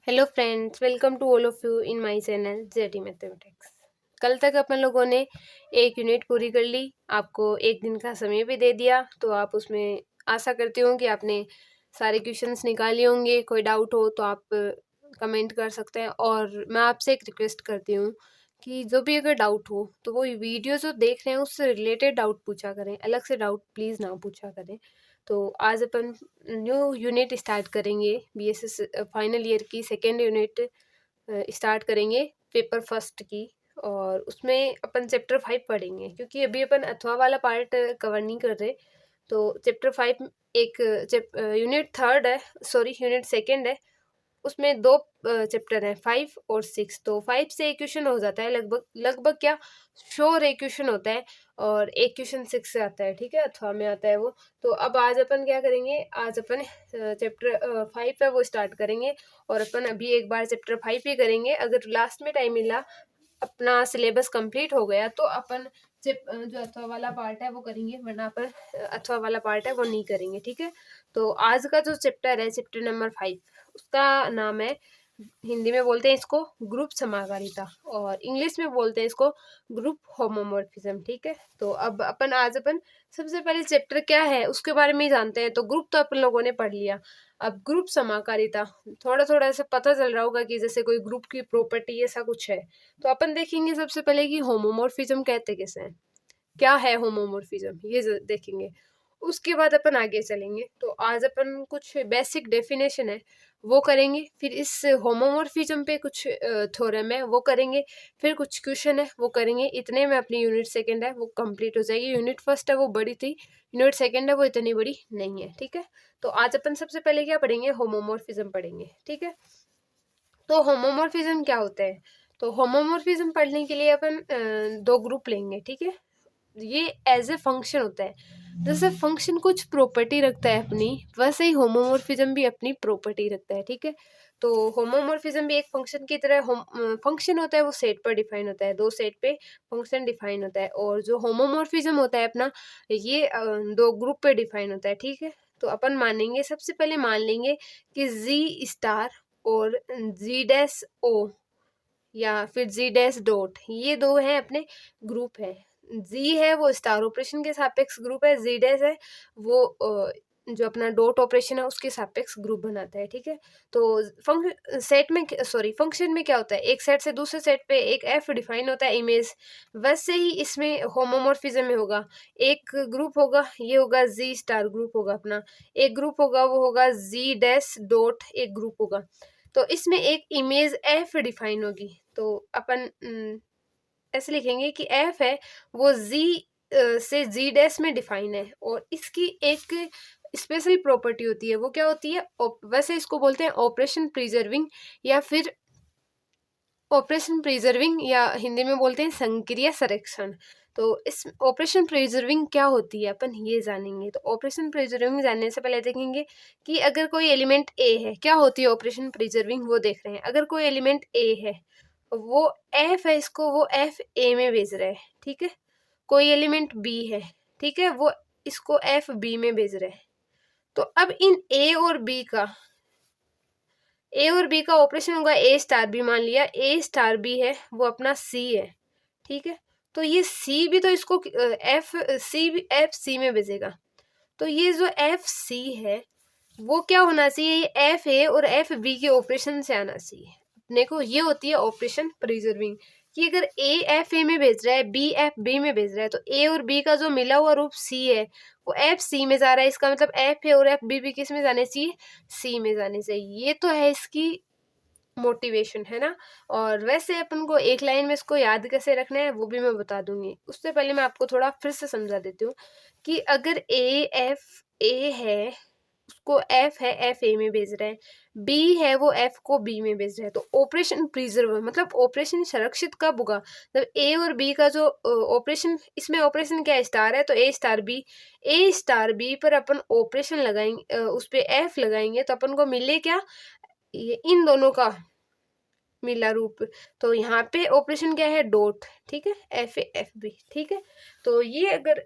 Hello friends, welcome to all of you in my channel JT mathematics. कल तक अपन लोगों ने एक यूनिट पूरी कर ली। आपको एक दिन का समय भी दे दिया, तो आप उसमें आशा करती हूँ कि आपने सारे क्वेश्चंस निकाले होंगे। कोई डाउट हो तो आप कमेंट कर सकते हैं। और मैं आपसे एक रिक्वेस्ट करती हूँ कि जो भी अगर डाउट हो तो वो वीडियो जो देख रहे हैं उससे रिलेटेड डाउट पूछा करें, अलग से डाउट प्लीज़ ना पूछा करें। तो आज अपन न्यू यूनिट स्टार्ट करेंगे, बीएसएस फाइनल ईयर की सेकेंड यूनिट स्टार्ट करेंगे, पेपर फर्स्ट की। और उसमें अपन चैप्टर 5 पढ़ेंगे, क्योंकि अभी अपन अथवा वाला पार्ट कवर नहीं कर रहे। तो चैप्टर 5 एक यूनिट थर्ड है, सॉरी यूनिट सेकेंड है। उसमें दो चैप्टर हैं, 5 और 6। तो 5 से एक क्वेश्चन हो जाता है, लगभग लगभग क्या श्योर एक क्वेश्चन होता है। और एक क्वेश्चन 6 से आता है, ठीक है, अथवा में आता है वो। तो अब आज अपन क्या करेंगे, आज अपन चैप्टर 5 है वो स्टार्ट करेंगे। और अपन अभी एक बार चैप्टर 5 ही करेंगे। अगर लास्ट में टाइम मिला, अपना सिलेबस कंप्लीट हो गया, तो अपन जो अथवा वाला पार्ट है वो करेंगे, वरना अपन अथवा वाला पार्ट है वो नहीं करेंगे, ठीक है। तो आज का जो चैप्टर है, चैप्टर नंबर 5, उसका नाम है, हिंदी में बोलते हैं इसको ग्रुप समाकारिता, और इंग्लिश में बोलते हैं इसको ग्रुप होमोमॉर्फिज्म, ठीक है। तो अब अपन सबसे पहले चैप्टर क्या है उसके बारे में ही जानते हैं। तो ग्रुप तो अपन लोगों ने पढ़ लिया। अब ग्रुप समाकारिता थोड़ा थोड़ा ऐसे पता चल रहा होगा कि जैसे कोई ग्रुप की प्रॉपर्टी ऐसा कुछ है। तो अपन देखेंगे सबसे पहले कि होमोमॉर्फिज्म कहते किसे हैं, क्या है होमोमॉर्फिज्म, ये देखेंगे। उसके बाद अपन आगे चलेंगे। तो आज अपन कुछ बेसिक डेफिनेशन है वो करेंगे, फिर इस होमोमॉर्फिज्म पे कुछ थ्योरम है वो करेंगे, फिर कुछ क्वेश्चन है वो करेंगे। इतने में अपनी यूनिट सेकंड है वो कंप्लीट हो जाएगी। यूनिट फर्स्ट है वो बड़ी थी, यूनिट सेकंड है वो इतनी बड़ी नहीं है, ठीक है। तो आज अपन सबसे पहले क्या पढ़ेंगे, होमोमॉर्फिज्म पढ़ेंगे, ठीक है। तो होमोमॉर्फिज्म क्या होता है, तो होमोमॉर्फिज्म पढ़ने के लिए अपन दो ग्रुप लेंगे, ठीक है। ये एज ए फंक्शन होता है, जैसे फंक्शन कुछ प्रॉपर्टी रखता है अपनी, वैसे ही होमोमॉर्फिज्म भी अपनी प्रॉपर्टी रखता है, ठीक है। तो होमोमॉर्फिज्म भी एक फंक्शन की तरह फंक्शन होता है, वो सेट पर डिफाइन होता है, दो सेट पे फंक्शन डिफाइन होता है। और जो होमोमॉर्फिज्म होता है अपना, ये दो ग्रुप पे डिफाइन होता है, ठीक है। तो अपन मानेंगे, सबसे पहले मान लेंगे कि जी स्टार और जी डैश ओ या फिर जी डैश डॉट, ये दो हैं अपने ग्रुप है। जी है वो स्टार ऑपरेशन के सापेक्ष ग्रुप है, जी डैश है वो जो अपना डॉट ऑपरेशन है उसके सापेक्ष ग्रुप बनाता है, ठीक है। तो फंक्शन में क्या होता है, एक सेट से दूसरे सेट पे एक एफ डिफाइन होता है, इमेज। वैसे ही इसमें होमोमॉर्फिज्म में होगा, एक ग्रुप होगा, ये होगा जी स्टार ग्रुप होगा अपना, एक ग्रुप होगा वो होगा जी डैश डॉट एक ग्रुप होगा। तो इसमें एक इमेज एफ डिफाइन होगी। तो अपन ऐसे लिखेंगे कि एफ है वो जी से जी डैश में डिफाइन है, और इसकी एक स्पेशल प्रॉपर्टी होती है, वो क्या होती है, वैसे इसको बोलते हैं ऑपरेशन प्रिजर्विंग, या फिर ऑपरेशन प्रिजर्विंग, या हिंदी में बोलते हैं संक्रिय संरक्षण। तो इस ऑपरेशन प्रिजर्विंग क्या होती है अपन ये जानेंगे। तो ऑपरेशन प्रिजर्विंग जानने से पहले देखेंगे कि अगर कोई एलिमेंट ए है, क्या होती है ऑपरेशन प्रिजर्विंग वो देख रहे हैं। अगर कोई एलिमेंट ए है, वो एफ है, इसको वो एफ ए में भेज रहा है, ठीक है। कोई एलिमेंट बी है, ठीक है, वो इसको एफ बी में भेज रहा है। तो अब इन ए और बी का ऑपरेशन होगा ए स्टार बी, मान लिया ए स्टार बी है वो अपना सी है, ठीक है। तो ये सी भी तो इसको एफ सी में भेजेगा। तो ये जो एफ सी है वो क्या होना चाहिए, ये एफ ए और एफ बी के ऑपरेशन से आना चाहिए अपने को। ये होती है ऑपरेशन प्रिजर्विंग, कि अगर ए एफ ए में भेज रहा है, बी एफ बी में भेज रहा है, तो ए और बी का जो मिला हुआ रूप सी है वो एफ सी में जा रहा है। इसका मतलब एफ ए और एफ बी भी किस में जाने चाहिए, सी में जाने चाहिए। ये तो है इसकी मोटिवेशन, है ना। और वैसे अपन को एक लाइन में इसको याद कैसे रखना है वो भी मैं बता दूंगी। उससे पहले मैं आपको थोड़ा फिर से समझा देती हूँ कि अगर ए है, उसको एफ है एफ ए में भेज रहा है, बी है वो एफ को बी में भेज रहा है। तो ऑपरेशन प्रिजर्व मतलब ऑपरेशन संरक्षित कब होगा, जब ए और बी का जो ऑपरेशन, इसमें ऑपरेशन क्या स्टार है, तो ए स्टार बी पर अपन ऑपरेशन लगाएंगे, उस पर एफ लगाएंगे, तो अपन को मिले क्या, ये इन दोनों का मिला रूप। तो यहाँ पे ऑपरेशन क्या है, डॉट, ठीक है, एफ ए एफ बी, ठीक है। तो ये अगर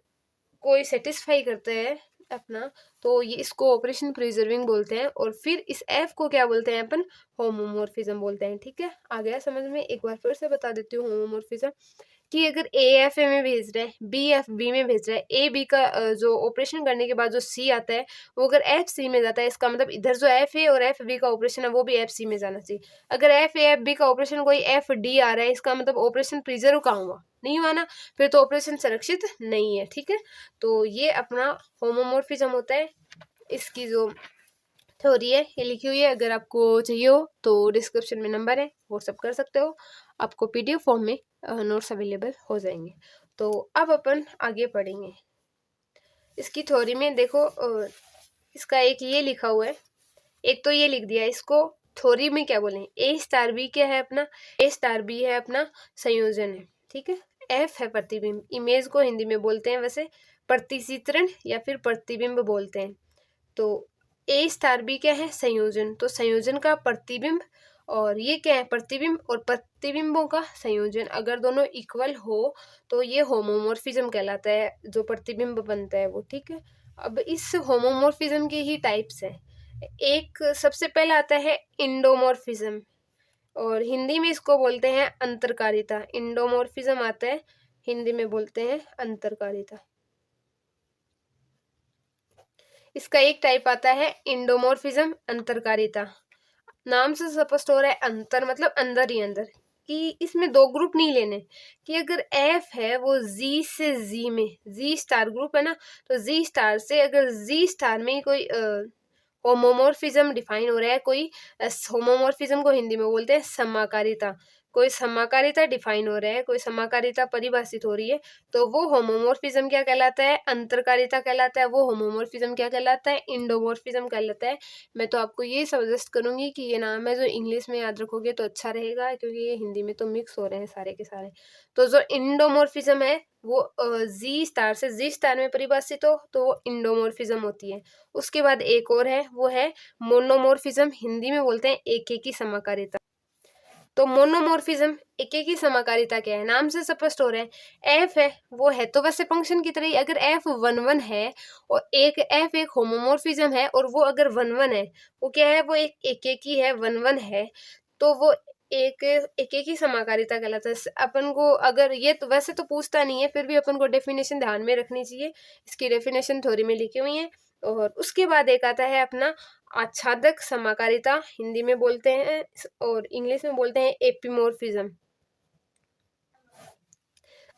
कोई सेटिस्फाई करता है अपना, तो ये इसको ऑपरेशन प्रिजर्विंग बोलते हैं। और फिर इस एफ को क्या बोलते हैं अपन, होमोमोर्फिज्म बोलते हैं। ठीक है, आ गया समझ में? एक बार फिर से बता देती हूँ होमोमोर्फिज्म कि अगर ए एफ ए में भेज रहा है, बी एफ बी में भेज रहा है, ए बी का जो ऑपरेशन करने के बाद जो सी आता है वो अगर एफ सी में जाता है, इसका मतलब इधर जो एफ ए और एफ बी का ऑपरेशन है वो भी एफ सी में जाना चाहिए। अगर एफ ए एफ बी का ऑपरेशन कोई एफ डी आ रहा है, इसका मतलब ऑपरेशन प्रिजर्व कहाँ हुआ, नहीं हुआ ना, फिर तो ऑपरेशन संरक्षित नहीं है। ठीक है, तो ये अपना होमोमोर्फिज्म होता है। इसकी जो थ्योरी है ये लिखी हुई है, अगर आपको चाहिए हो तो डिस्क्रिप्शन में नंबर है, व्हाट्सअप कर सकते हो, आपको पीडीएफ फॉर्म में नोट्स अवेलेबल हो जाएंगे। तो अब अपन आगे पढ़ेंगे इसकी थ्योरी में। देखो इसका एक ये लिखा हुआ है, एक तो ये लिख दिया, इसको थ्योरी में क्या बोलें, ए स्टार बी क्या है अपना, ए स्टार बी है अपना संयोजन है। ठीक है, एफ है प्रतिबिंब, इमेज को हिंदी में बोलते हैं वैसे प्रतिचित्रण या फिर प्रतिबिंब बोलते हैं। तो ए स्टार बी क्या है, संयोजन, तो संयोजन का प्रतिबिंब, और ये क्या है, प्रतिबिंब और प्रतिबिंबों का संयोजन। अगर दोनों इक्वल हो तो ये होमोमोर्फिज्म कहलाता है, जो प्रतिबिंब बनता है वो। ठीक है, अब इस होमोमोर्फिज्म के ही टाइप्स है। एक सबसे पहला आता है इंडोमोर्फिज्म, और हिंदी में इसको बोलते हैं अंतरकारिता। इंडोमोर्फिज्म आता है, हिंदी में बोलते हैं अंतरकारिता। इसका एक टाइप आता है इंडोमोर्फिज्म, अंतरकारिता। नाम से स्पष्ट हो रहा है, अंतर मतलब अंदर ही अंदर, कि इसमें दो ग्रुप नहीं लेने, कि अगर एफ है वो जी से जी में, जी स्टार ग्रुप है ना, तो जी स्टार से अगर जी स्टार में कोई होमोमोर्फिज्म डिफाइन हो रहा है, कोई होमोमोर्फिज्म को हिंदी में बोलते हैं समाकारिता, कोई समाकारिता डिफाइन हो रहा है, कोई समाकारिता परिभाषित हो रही है, तो वो होमोमोर्फिज्म क्या कहलाता है, अंतरकारिता कहलाता है। वो होमोमोर्फिज्म क्या कहलाता है, इंडोमोर्फिज्म कहलाता है। मैं तो आपको ये सजेस्ट करूंगी कि ये नाम है जो इंग्लिश में याद रखोगे तो अच्छा रहेगा, क्योंकि ये हिंदी में तो मिक्स हो रहे हैं सारे के सारे। तो जो इंडोमोर्फिज्म है वो जी स्टार से जी स्टार में परिभाषित हो तो वो इंडोमोर्फिज्म होती है। उसके बाद एक और है, वो है मोनोमोर्फिज्म, हिंदी में बोलते हैं एकेकी समाकारिता। तो मोनोमोर्फिज्म, एकेकी समाकारिता क्या है, नाम से स्पष्ट हो रहा है, एफ है वो है तो वैसे फंक्शन की तरह ही, अगर एफ वन वन है और एक एफ एक होमोमोर्फिज्म है और वो अगर वन वन है, वो क्या है, वो एक एकेकी है, वन वन है, तो वो एक एकेकी समाकारिता कहलाता है। अपन को अगर ये तो वैसे तो पूछता नहीं है, फिर भी अपन को डेफिनेशन ध्यान में रखनी चाहिए, इसकी डेफिनेशन थ्योरी में लिखी हुई है। और उसके बाद एक आता है अपना आच्छादक समाकारिता, हिंदी में बोलते हैं और इंग्लिश में बोलते हैं एपिमोर्फिज्म।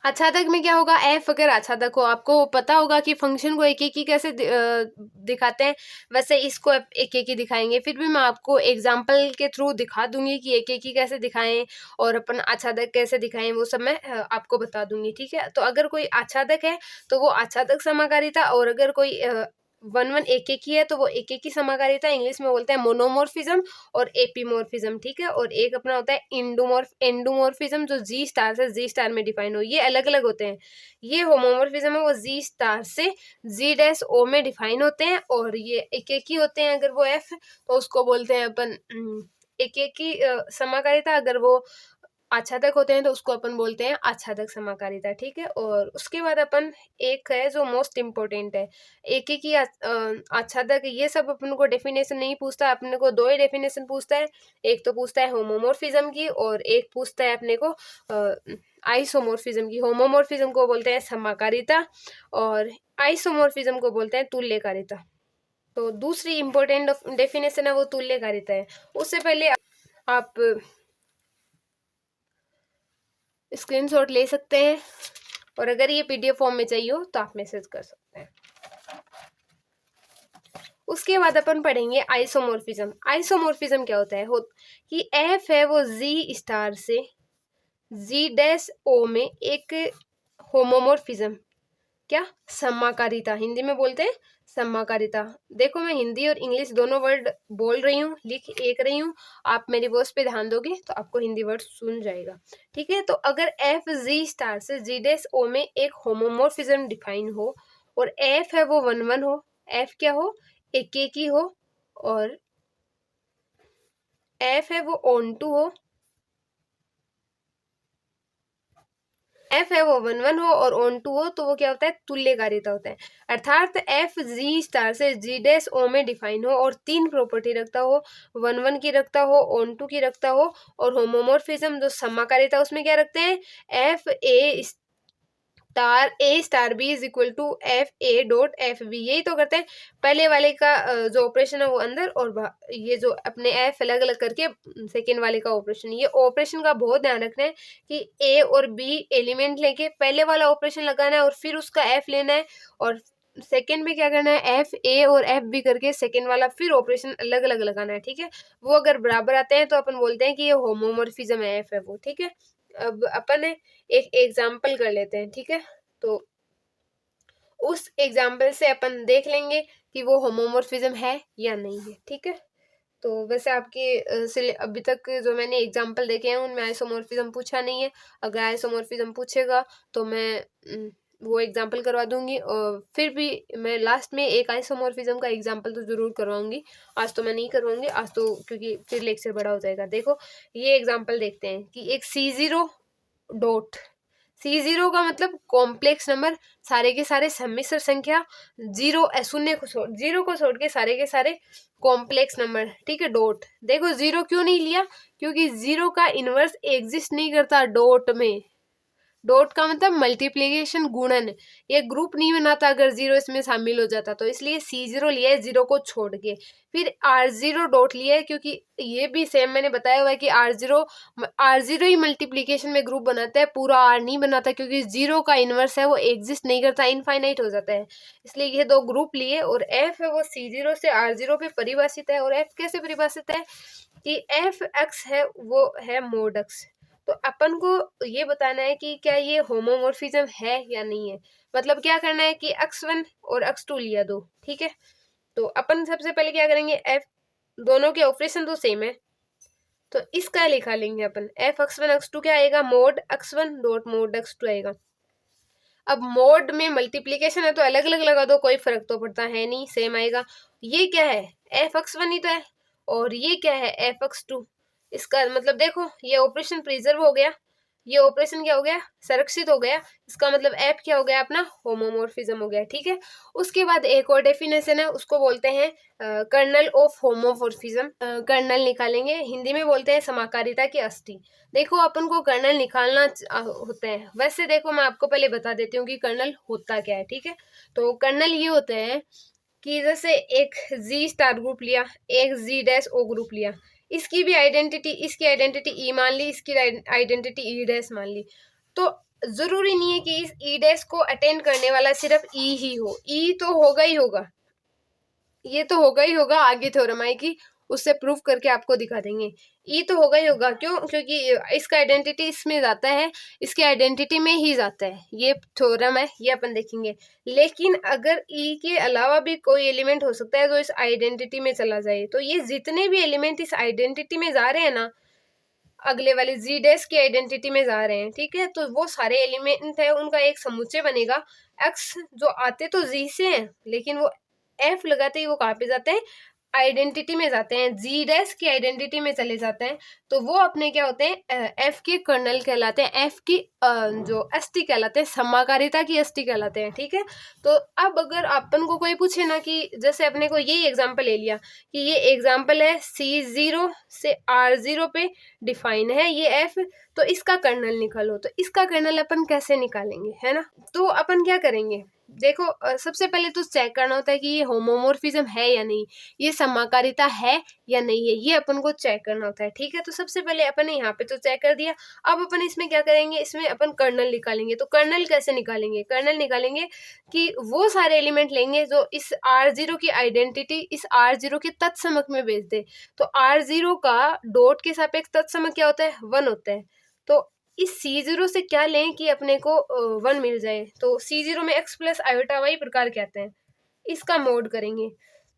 आच्छादक में क्या होगा, एफ अगर आच्छादक हो, आपको पता होगा कि फंक्शन को एक एक ही कैसे दिखाते हैं, वैसे इसको एक एक ही दिखाएंगे। फिर भी मैं आपको एग्जाम्पल के थ्रू दिखा दूंगी कि एक एक ही कैसे दिखाएं और अपन आच्छादक कैसे दिखाएं, वो सब मैं आपको बता दूंगी। ठीक है, तो अगर कोई आच्छादक है तो वो आच्छादक समाकारिता, और अगर कोई वन वन एक एक ही है तो वो एक एक ही समाकारिता, इंग्लिश में बोलते हैं मोनोमोर्फिज्म और एपीमोर्फिज्म। ठीक है, और एक अपना होता है एंडोमोर्फिज्म, जो जी स्टार से जी स्टार में डिफाइन हो, ये अलग अलग होते हैं। ये होमोमोर्फिज्म है वो जी स्टार से जी डैश ओ में डिफाइन होते हैं, और ये एक एक ही होते हैं। अगर वो एफ तो उसको बोलते हैं अपन एक एक ही समाकारिता, अगर वो आच्छादक होते हैं तो उसको अपन बोलते हैं आच्छादक समाकारिता। ठीक है, और उसके बाद अपन एक है जो मोस्ट इम्पोर्टेंट है, एक एक ही आच्छादक। ये सब अपन को डेफिनेशन नहीं पूछता, अपने को दो ही डेफिनेशन पूछता है, एक तो पूछता है होमोमोर्फिज्म की और एक पूछता है अपने को आइसोमोर्फिज्म की। होमोमोर्फिज्म को बोलते हैं समाकारिता और आइसोमोर्फिज्म को बोलते हैं तुल्यकारिता। तो दूसरी इंपॉर्टेंट डेफिनेशन है वो तुल्यकारिता है। उससे पहले आप स्क्रीनशॉट ले सकते हैं, और अगर ये पीडीएफ फॉर्म में चाहिए हो तो आप मैसेज कर सकते हैं। उसके बाद अपन पढ़ेंगे आइसोमोर्फिज्म। आइसोमोर्फिज्म क्या होता है, कि एफ है वो जी स्टार से जी डैश ओ में एक होमोमोर्फिज्म, क्या समाकारिता, हिंदी में बोलते हैं समाकारिता। देखो मैं हिंदी और इंग्लिश दोनों वर्ड बोल रही हूँ, लिख एक रही हूँ, आप मेरी वॉइस पे ध्यान दोगे तो आपको हिंदी वर्ड सुन जाएगा। ठीक है, तो अगर एफ जी स्टार से जी डैश ओ में एक होमोमोर्फिज्म डिफाइन हो और एफ है वो वन वन हो, एफ क्या हो, एक एक ही हो, और एफ है वो ऑन टू हो, एफ है वो 1 1 हो और ऑन 2 हो तो वो क्या होता है, तुल्यकारिता होता है। अर्थात एफ जी स्टार से जी डैश ओ में डिफाइन हो और 3 प्रॉपर्टी रखता हो, 1 1 की रखता हो, ऑन 2 की रखता हो, और होमोमोर्फिज्म जो समाकारिता उसमें क्या रखते हैं, F A star B is equal to F A dot F B. यही तो करते हैं। पहले वाले का जो ऑपरेशन है वो अंदर, और ये जो अपने एफ अलग अलग करके सेकेंड वाले का ऑपरेशन। ये ऑपरेशन का बहुत ध्यान रखना है कि ए और बी एलिमेंट लेके पहले वाला ऑपरेशन लगाना है और फिर उसका एफ लेना है, और सेकेंड में क्या करना है, एफ ए और एफ बी करके सेकेंड वाला फिर ऑपरेशन अलग अलग लगाना है। ठीक है, वो अगर बराबर आते हैं तो अपन बोलते हैं कि ये होमोमोर्फिज्म है, एफ है वो। ठीक है, अब अपन एक एग्जाम्पल कर लेते हैं। ठीक है, तो उस एग्जाम्पल से अपन देख लेंगे कि वो होमोमोर्फिज्म है या नहीं है। ठीक है, तो वैसे आपके से अभी तक जो मैंने एग्जाम्पल देखे हैं उनमें आइसोमोर्फिज्म पूछा नहीं है। अगर आइसोमोर्फिज्म पूछेगा तो मैं वो एग्जाम्पल करवा दूंगी, और फिर भी मैं लास्ट में एक आइसोमोर्फिज्म का एग्जाम्पल तो जरूर करवाऊंगी। आज तो मैं नहीं करवाऊंगी, आज तो क्योंकि फिर लेक्चर बड़ा हो जाएगा। देखो ये एग्जाम्पल देखते हैं कि एक C0 डॉट, C0 का मतलब कॉम्प्लेक्स नंबर, सारे के सारे सम्मिश्र संख्या, शून्य को छोड़ के सारे के सारे कॉम्प्लेक्स नंबर। ठीक है, डॉट। देखो जीरो क्यों नहीं लिया, क्योंकि जीरो का इनवर्स एग्जिस्ट नहीं करता डॉट में। डॉट का मतलब मल्टीप्लीकेशन, गुणन। ये ग्रुप नहीं बनाता अगर जीरो इसमें शामिल हो जाता, तो इसलिए C0 लिया है जीरो को छोड़ के। फिर R0 डॉट लिया है, क्योंकि ये भी सेम मैंने बताया हुआ है कि R0 ही मल्टीप्लीकेशन में ग्रुप बनाता है, पूरा R नहीं बनाता, क्योंकि जीरो का इनवर्स है वो एग्जिस्ट नहीं करता, इनफाइनाइट हो जाता है। इसलिए ये दो ग्रुप लिए, और F है वो C0 से R0 पे परिभाषित है। और F कैसे परिभाषित है कि F x है वो है मोड x। तो अपन को ये बताना है कि क्या ये होमोमोर्फिज्म है या नहीं है। मतलब क्या करना है कि x1 और x2 लिया दो। ठीक है, तो अपन सबसे पहले क्या करेंगे, एफ, दोनों के ऑपरेशन तो सेम है, तो इसका लिखा लेंगे अपन। एफ x1 x2 क्या आएगा, mode x1 dot mode x2 आएगा। अब मोड में मल्टीप्लीकेशन है तो अलग अलग लगा दो, कोई फर्क तो पड़ता है नहीं, सेम आएगा। ये क्या है, एफ x1 ही तो है, और ये क्या है, एफ x2। इसका मतलब देखो ये ऑपरेशन प्रिजर्व हो गया, ये ऑपरेशन क्या हो गया, संरक्षित हो गया। इसका मतलब एफ क्या हो गया अपना, होमोमोर्फिज्म हो गया। ठीक है, उसके बाद एक और डेफिनेशन है, उसको बोलते हैं कर्नल ऑफ होमोमोर्फिज्म। कर्नल निकालेंगे, हिंदी में बोलते हैं समाकारिता की अस्थि। देखो अपन को कर्नल निकालना होता है। वैसे देखो मैं आपको पहले बता देती हूँ कि कर्नल होता क्या है। ठीक है, तो कर्नल ये होते हैं कि जैसे एक जी स्टार ग्रुप लिया, एक जी डैश ओ ग्रुप लिया, इसकी भी आइडेंटिटी, इसकी आइडेंटिटी ई मान ली, इसकी आइडेंटिटी ई डैश मान ली, तो जरूरी नहीं है कि इस ई डैश को अटेंड करने वाला सिर्फ ई ही हो। ई तो होगा ही होगा, ये तो होगा ही होगा, आगे थ्योरम आएगी उससे प्रूव करके आपको दिखा देंगे। ई तो होगा ही होगा, क्यों, क्योंकि इसका आइडेंटिटी इसमें जाता है, इसके आइडेंटिटी में ही जाता है, ये थ्योरम है, ये अपन देखेंगे। लेकिन अगर ई के अलावा भी कोई एलिमेंट हो सकता है जो इस आइडेंटिटी में चला जाए, तो ये जितने भी एलिमेंट इस आइडेंटिटी में जा रहे हैं ना, अगले वाले जी डैश की आइडेंटिटी में जा रहे हैं, ठीक है, तो वो सारे एलिमेंट है उनका एक समुच्चय बनेगा। एक्स जो आते तो जी से हैं, लेकिन वो एफ लगाते ही वो कहाँ पे जाते हैं, आइडेंटिटी में जाते हैं, जी डैश की आइडेंटिटी में चले जाते हैं, तो वो अपने क्या होते हैं, एफ के कर्नल कहलाते हैं, एफ की जो एसटी कहलाते हैं, समाकारिता की एसटी कहलाते हैं। ठीक है, तो अब अगर अपन को कोई पूछे ना कि जैसे अपने को यही एग्जांपल ले लिया कि ये एग्जांपल है C0 से R0 पे डिफाइन है ये एफ, तो इसका कर्नल निकालो, तो इसका कर्नल अपन कैसे निकालेंगे, है ना। तो अपन क्या करेंगे, देखो सबसे पहले तो चेक करना होता है कि ये होमोमोर्फिज्म है या नहीं, ये समाकारिता है या नहीं है, ये अपन को चेक करना होता है। ठीक है, तो सबसे पहले अपन ने यहाँ पे तो चेक कर दिया। अब अपन इसमें क्या करेंगे, इसमें अपन कर्नल निकालेंगे। तो कर्नल कैसे निकालेंगे, कर्नल निकालेंगे कि वो सारे एलिमेंट लेंगे जो इस R0 की आइडेंटिटी इस R0 के तत्समक में भेज दे। तो R0 का डॉट के सापेक्ष तत्समक क्या होता है, 1 होता है। तो इस C0 से क्या लें कि अपने को 1 मिल जाए, तो C0 में x प्लस आयोटा वाई प्रकार कहते हैं, इसका मोड करेंगे।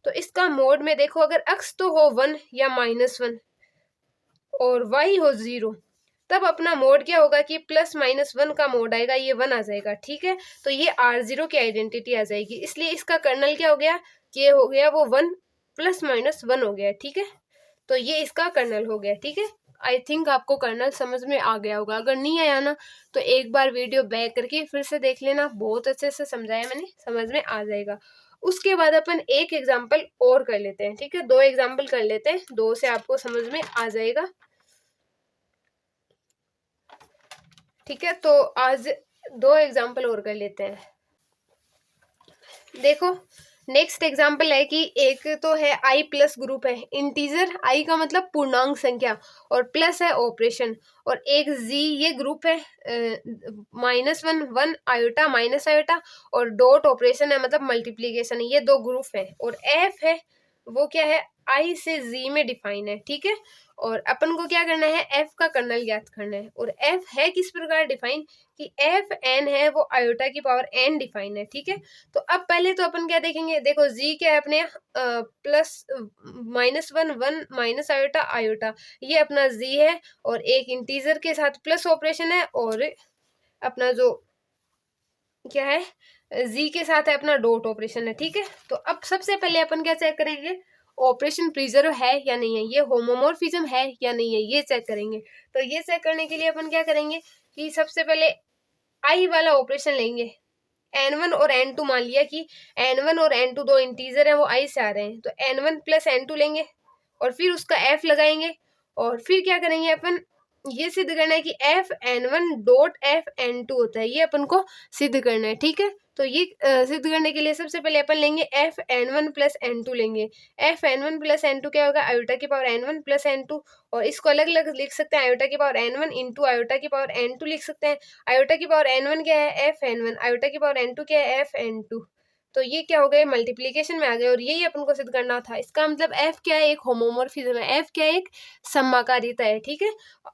तो इसका मोड में देखो, अगर x तो हो 1 या -1 और y हो 0, तब अपना मोड क्या होगा कि +-1 का मोड आएगा, ये 1 आ जाएगा। ठीक है, तो ये R0 की आइडेंटिटी आ जाएगी, इसलिए इसका कर्नल क्या हो गया, ये हो गया वो 1 +-1 हो गया। ठीक है, तो ये इसका कर्नल हो गया। ठीक है, आई थिंक आपको कर्नल समझ में आ गया होगा। अगर नहीं आया ना तो एक बार वीडियो बैक करके फिर से देख लेना, बहुत अच्छे से समझाया मैंने, समझ में आ जाएगा। उसके बाद अपन एक एग्जाम्पल और कर लेते हैं, ठीक है, 2 एग्जाम्पल कर लेते हैं, 2 से आपको समझ में आ जाएगा। ठीक है, तो आज 2 एग्जाम्पल और कर लेते हैं। देखो नेक्स्ट एग्जाम्पल है कि एक तो है आई प्लस ग्रुप है, इंटीजर आई का मतलब पूर्णांक संख्या, और प्लस है ऑपरेशन, और एक जी ये ग्रुप है, -1 1 आयोटा माइनस आयोटा, और डॉट ऑपरेशन है मतलब मल्टीप्लीकेशन, ये 2 ग्रुप है। और एफ है वो क्या है, आई से जी में डिफाइन है, ठीक है। और अपन को क्या करना है, एफ का कर्नल ज्ञात करना है। और एफ है किस प्रकार डिफाइन कि एफ एन है वो आयोटा की पावर एन डिफाइन है, ठीक है। तो अब पहले तो अपन क्या देखेंगे, देखो जी क्या है अपने प्लस -1 1 माइनस आयोटा आयोटा, ये अपना जी है, और एक इंटीजर के साथ प्लस ऑपरेशन है, और अपना जो क्या है जी के साथ है अपना डॉट ऑपरेशन है, ठीक है। तो अब सबसे पहले अपन क्या चेक करेंगे, ऑपरेशन प्रिजर्व है या नहीं है, ये होमोमॉर्फिज्म है या नहीं है, ये चेक करेंगे। तो ये चेक करने के लिए अपन क्या करेंगे कि सबसे पहले आई वाला ऑपरेशन लेंगे, n1 और n2 मान लिया कि n1 और n2 दो इंटीजर हैं, वो आई से आ रहे हैं, तो n1 प्लस n2 लेंगे, और फिर उसका f लगाएंगे, और फिर क्या करेंगे अपन, ये सिद्ध करना है कि F N one dot F N two होता है, ये अपन को सिद्ध करना है, ठीक है। तो ये सिद्ध करने के लिए सबसे पहले अपन लेंगे f N one plus n two लेंगे। F N one plus n two क्या होगा, आयोटा की power n one plus n two, और इसको अलग अलग लिख सकते हैं, आयोटा की power n one into iota की पावर एन टू लिख सकते हैं। आयोटा की पावर एन वन क्या है, एफ एन वन, आयोटा की पावर एन टू क्या है, एफ एन टू। तो ये क्या हो गए, मल्टीप्लीकेशन में आ गए, और यही अपन को सिद्ध करना था। इसका मतलब एफ क्या है, एक होमोमॉर्फिज्म है, एफ क्या है, एक समाकारिता है, ठीक है।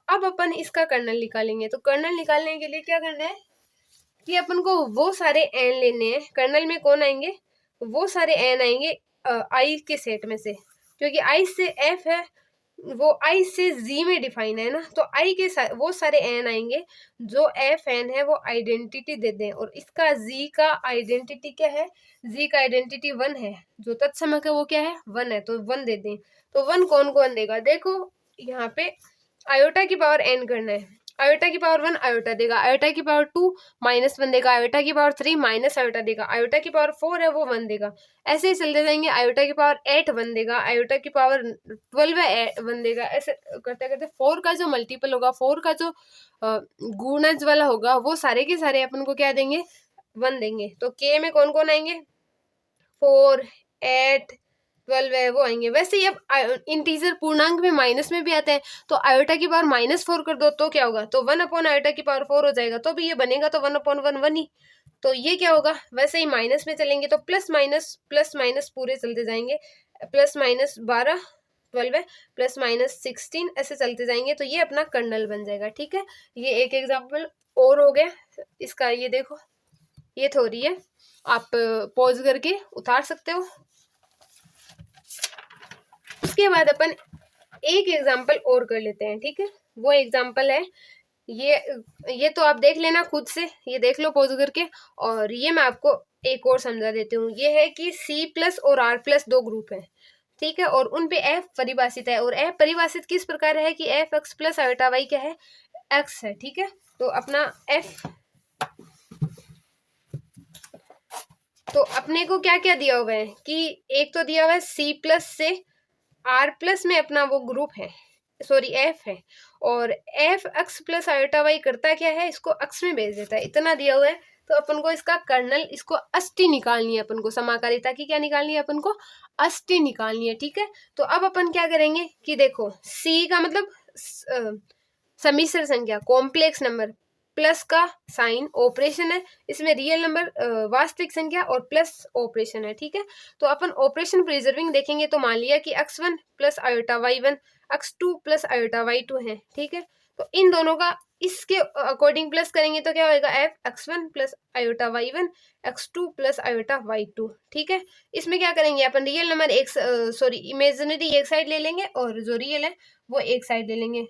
अब अपन इसका कर्नल निकालेंगे। तो कर्नल निकालने के लिए क्या करना है कि अपन को वो सारे एन लेने हैं, कर्नल में कौन आएंगे, वो सारे एन आएंगे आई के सेट में से, क्योंकि आई से एफ है वो आई से जी में डिफाइन है ना, तो आई के वो सारे एन आएंगे जो एफ एन है वो आइडेंटिटी दे दें, और इसका जी का आइडेंटिटी क्या है, जी का आइडेंटिटी 1 है, जो तत्समक है वो क्या है 1 है, तो 1 दे दें। तो 1 कौन कौन देगा, देखो यहाँ पे आयोटा की पावर एन करना है, आयोटा की पावर 1 आयोटा देगा, आयोटा की पावर 2 -1 देगा, आयोटा की पावर 3 माइनस आयोटा देगा, आयोटा की पावर 4 है वो 1 देगा, ऐसे ही चलते जाएंगे। आयोटा की पावर 8 1 देगा, आयोटा की पावर 12 है 1 देगा, ऐसे करते करते 4 का जो मल्टीपल होगा, 4 का जो गुणज वाला होगा, वो सारे के सारे अपन को क्या देंगे 1 देंगे। तो के में कौन कौन आएंगे, 4 8 12 है वो आएंगे। वैसे ही अब इंटीजर पूर्णांक में माइनस में भी आते हैं, तो आयोटा की पावर -4 कर दो तो क्या होगा, तो 1 अपॉन आयोटा की पावर 4 हो जाएगा, तो भी ये बनेगा तो 1 अपॉन 1 1 ही, तो ये क्या होगा। वैसे ही माइनस में चलेंगे तो प्लस माइनस पूरे चलते जाएंगे, +-12 12 है, +-16 ऐसे चलते जाएंगे, तो ये अपना कर्नल बन जाएगा, ठीक है। ये एक एग्जाम्पल और हो गया इसका, ये देखो ये थ्योरी है, आप पॉज करके उतार सकते हो। उसके बाद अपन एक एग्जाम्पल और कर लेते हैं, ठीक है। वो एग्जाम्पल है ये तो आप देख लेना खुद से, ये देख लो पॉज करके, और ये मैं आपको एक और समझा देती हूँ। ये है कि C प्लस और R प्लस दो ग्रुप है, ठीक है, और उन पे F परिभाषित है, और F परिभाषित किस प्रकार है कि F X plus iota Y क्या है, x है, ठीक है। तो अपना F, तो अपने को क्या क्या दिया हुआ है कि एक तो दिया हुआ है C प्लस से R प्लस में अपना वो ग्रुप है, सॉरी F है, और F x plus iota Y करता क्या है, इसको x में भेज देता है, इतना दिया हुआ है। तो अपन को इसका कर्नल, इसको अष्टी निकालनी है, अपन को समाकारिता की क्या निकालनी है, अपन को अष्टी निकालनी है, ठीक है। तो अब अपन क्या करेंगे कि देखो C का मतलब सम्मिश्र संख्या कॉम्प्लेक्स नंबर, प्लस का साइन ऑपरेशन है, इसमें रियल नंबर वास्तविक संख्या और प्लस ऑपरेशन है, ठीक है। तो अपन ऑपरेशन प्रिजर्विंग देखेंगे, तो मान लिया कि x1 plus iota y1 x2 plus iota y2 है, ठीक है। तो इन दोनों का इसके अकॉर्डिंग प्लस करेंगे तो क्या होगा, f x1 plus iota y1 x2 plus iota y2, ठीक है। इसमें क्या करेंगे अपन, रियल नंबर एक सॉरी इमेजिनरी एक साइड ले लेंगे, और जो रियल है वो एक साइड ले लेंगे,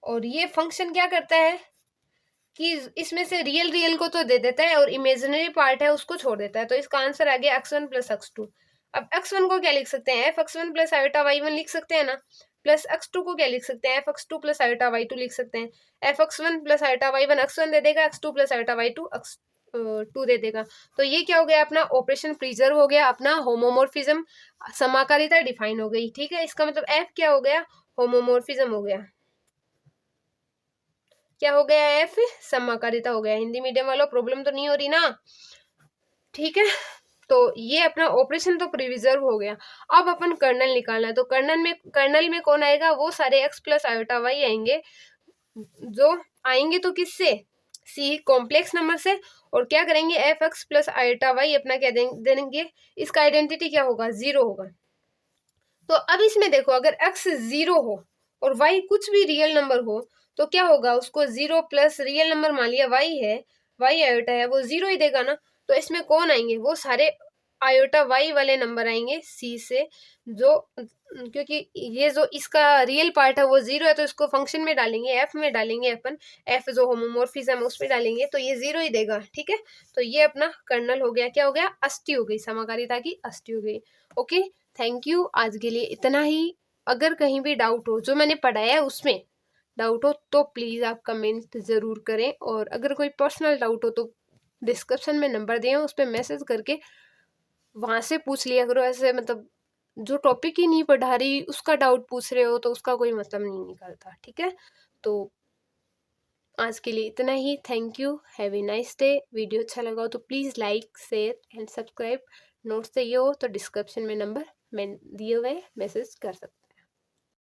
और ये फंक्शन क्या करता है कि इसमें से रियल को तो दे देता है, और इमेजिनरी पार्ट है उसको छोड़ देता है। तो इसका आंसर आ गया x1 प्लस x2। अब x1 को क्या लिख सकते हैं, f x1 plus iota y1 लिख सकते हैं ना, प्लस x2 को क्या लिख सकते हैं, fx2 प्लस आयोटा y2 लिख सकते हैं। fx1 plus iota y1 x1 दे देगा, x2 plus iota y2 x2 दे देगा। तो ये क्या हो गया, अपना ऑपरेशन प्रिजर्व हो गया, अपना होमोमोर्फिज्म समाकारिता डिफाइन हो गई। ठीक है, इसका मतलब f क्या हो गया, होमोमोर्फिज्म हो गया। क्या हो गया, f समाकारिता हो गया। हिंदी मीडियम वालों प्रॉब्लम तो नहीं हो रही ना, ठीक है। तो ये अपना ऑपरेशन तो प्रिजर्व हो गया। अब अपन कर्नल निकालना है, तो कर्नल में कौन आएगा, वो सारे x प्लस आयोटा y आएंगे, जो आएंगे तो किससे, सी कॉम्प्लेक्स नंबर से। और क्या करेंगे, F X plus iota Y अपना क्या देंगे, इसका आइडेंटिटी क्या होगा, 0 होगा। तो अब इसमें देखो, अगर x 0 हो और y कुछ भी रियल नंबर हो तो क्या होगा, उसको 0 प्लस रियल नंबर मान लिया y है, y आयोटा है, वो 0 ही देगा ना। तो इसमें कौन आएंगे, वो सारे आयोटा y वाले नंबर आएंगे c से, जो क्योंकि ये जो इसका रियल पार्ट है वो 0 है, तो इसको फंक्शन में डालेंगे, f में डालेंगे अपन, f जो होमोमोर्फिज्म है उसमें डालेंगे, तो ये 0 ही देगा। ठीक है, तो ये अपना कर्नल हो गया, क्या हो गया, अष्टी हो गई, समाकारिता की अष्टी हो गई। ओके, थैंक यू, आज के लिए इतना ही। अगर कहीं भी डाउट हो, जो मैंने पढ़ाया है उसमें डाउट हो, तो प्लीज़ आप कमेंट ज़रूर करें, और अगर कोई पर्सनल डाउट हो तो डिस्क्रिप्शन में नंबर दिए उस पर मैसेज करके वहाँ से पूछ लिया करो। ऐसे मतलब जो टॉपिक ही नहीं पढ़ा रही उसका डाउट पूछ रहे हो तो उसका कोई मतलब नहीं निकलता। ठीक है, तो आज के लिए इतना ही। Thank you, have a nice day. Video अच्छा लगा हो तो please like share and subscribe. Notes चाहिए हो तो डिस्क्रिप्शन में नंबर मैं दिए हुए मैसेज कर सकते